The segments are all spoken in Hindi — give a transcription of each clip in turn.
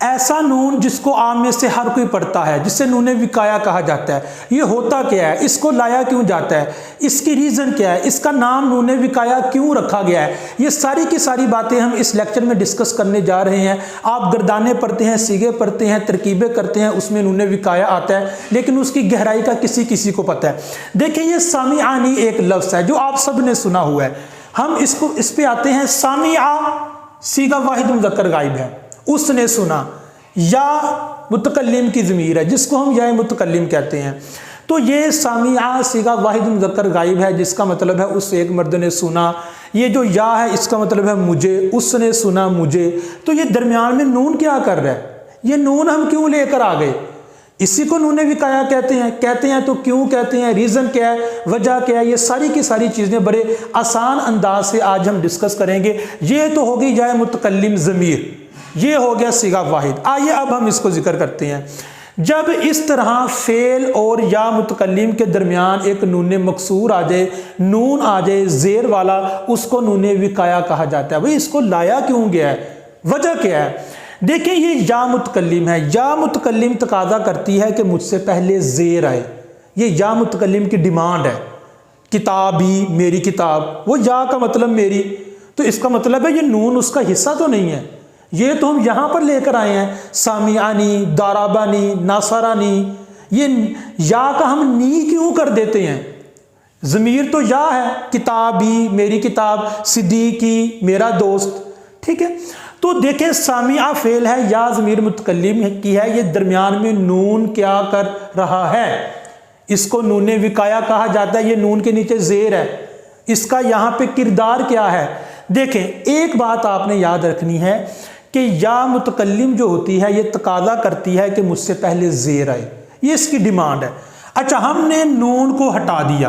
ऐसा नून जिसको आम में से हर कोई पढ़ता है, जिसे नून विकाया कहा जाता है। ये होता क्या है, इसको लाया क्यों जाता है, इसकी रीज़न क्या है, इसका नाम नून विकाया क्यों रखा गया है, ये सारी की सारी बातें हम इस लेक्चर में डिस्कस करने जा रहे हैं। आप गर्दाने पढ़ते हैं, सीगे पढ़ते हैं, तरकीबें करते हैं, उसमें नून विकाया आता है, लेकिन उसकी गहराई का किसी किसी को पता है। देखिए ये सामिआनी एक लफ्ज़ है जो आप सब ने सुना हुआ है। हम इस पे आते हैं। सामिआ सीगा वाहिद मुज़क्कर गायब है, उसने सुना। या मुतकल्लिम की ज़मीर है जिसको हम या मुतकल्लिम कहते हैं। तो ये सामिआ सीगा वाहिद मुज़क्कर गायब है, जिसका मतलब है उस एक मर्द ने सुना। ये जो या है इसका मतलब है मुझे, उसने सुना मुझे। तो ये दरमियान में नून क्या कर रहा है, ये नून हम क्यों लेकर आ गए, इसी को नून विकाया कहते हैं। तो क्यों कहते हैं, रीज़न क्या है, वजह क्या है, ये सारी की सारी चीज़ें बड़े आसान अंदाज से आज हम डिस्कस करेंगे। ये तो होगी या मुतकल्लिम ज़मीर, ये हो गया सीगा वाहिद। आइए अब हम इसको जिक्र करते हैं। जब इस तरह फेल और या मुतकल्लिम के दरमियान एक नून मकसूर आ जाए, नून आ जाए ज़ेर वाला, उसको नून विकाया कहा जाता है। भाई इसको लाया क्यों गया है, वजह क्या है। देखिए ये या मुतकल्लिम है, या मुतकल्लिम तकाजा करती है कि मुझसे पहले ज़ेर आए। ये या मुतकल्लिम की डिमांड है। किताबी, मेरी किताब, वो या का मतलब मेरी, तो इसका मतलब है ये नून उसका हिस्सा तो नहीं है। ये तो हम यहाँ पर लेकर आए हैं, सामियानी, दाराबानी, नासरानी। ये या का हम नी क्यों कर देते हैं, ज़मीर तो या है, किताबी, मेरी किताब, सिद्दीकी, मेरा दोस्त, ठीक है। तो देखें सामिया फेल है, या ज़मीर मुतकल्लिम की है, ये दरमियान में नून क्या कर रहा है, इसको नून विकाया कहा जाता है। ये नून के नीचे ज़ेर है, इसका यहाँ पे किरदार क्या है। देखें एक बात आपने याद रखनी है कि या मुतकल्लिम जो होती है ये तकाजा करती है कि मुझसे पहले ज़ेर आए, ये इसकी डिमांड है। अच्छा हमने नून को हटा दिया,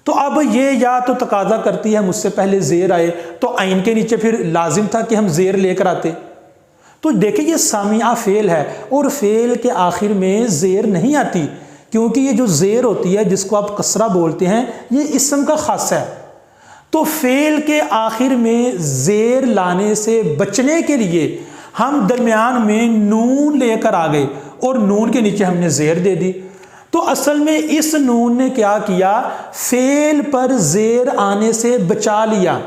तो अब ये या तो तकाजा करती है मुझसे पहले ज़ेर आए, तो आइन के नीचे फिर लाजिम था कि हम ज़ेर लेकर आते। तो देखिए ये सामिया फेल है, और फेल के आखिर में ज़ेर नहीं आती, क्योंकि ये जो ज़ेर होती है जिसको आप कसरा बोलते हैं, ये इस्म का खास है। तो फेल के आखिर में ज़ेर लाने से बचने के लिए हम दरमियान में नून लेकर आ गए, और नून के नीचे हमने ज़ेर दे दी। तो असल में इस नून ने क्या किया, फेल पर ज़ेर आने से बचा लिया।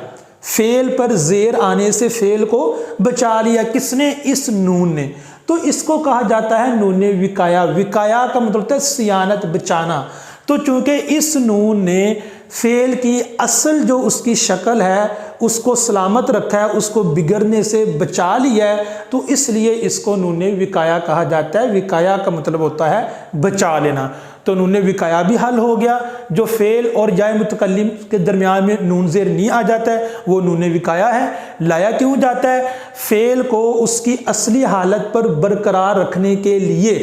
फेल पर ज़ेर आने से फेल को बचा लिया किसने, इस नून ने। तो इसको कहा जाता है नून विकाया। विकाया का मतलब है सियानत, बचाना। तो चूंकि इस नून ने फेल की असल जो उसकी शक्ल है उसको सलामत रखा है, उसको बिगड़ने से बचा लिया है, तो इसलिए इसको नून विकाया कहा जाता है। विकाया का मतलब होता है बचा लेना। तो नून विकाया भी हल हो गया। जो फेल और या मुतकल्लिम के दरमियान में नून ज़ेर नहीं आ जाता है वो नून विकाया है। लाया क्यों जाता है, फेल को उसकी असली हालत पर बरकरार रखने के लिए,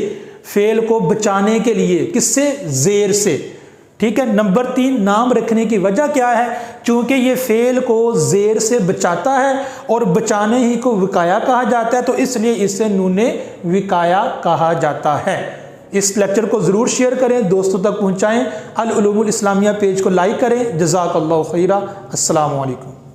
फेल को बचाने के लिए, किससे, ज़ेर से, ठीक है। नंबर 3 नाम रखने की वजह क्या है, चूंकि ये फेल को ज़ेर से बचाता है और बचाने ही को विकाया कहा जाता है, तो इसलिए इसे नून विकाया कहा जाता है। इस लेक्चर को ज़रूर शेयर करें, दोस्तों तक पहुँचाएँ। अल उलूमुल इस्लामिया पेज को लाइक करें। जज़ाकल्लाहु खैरा। अस्सलामु अलैकुम।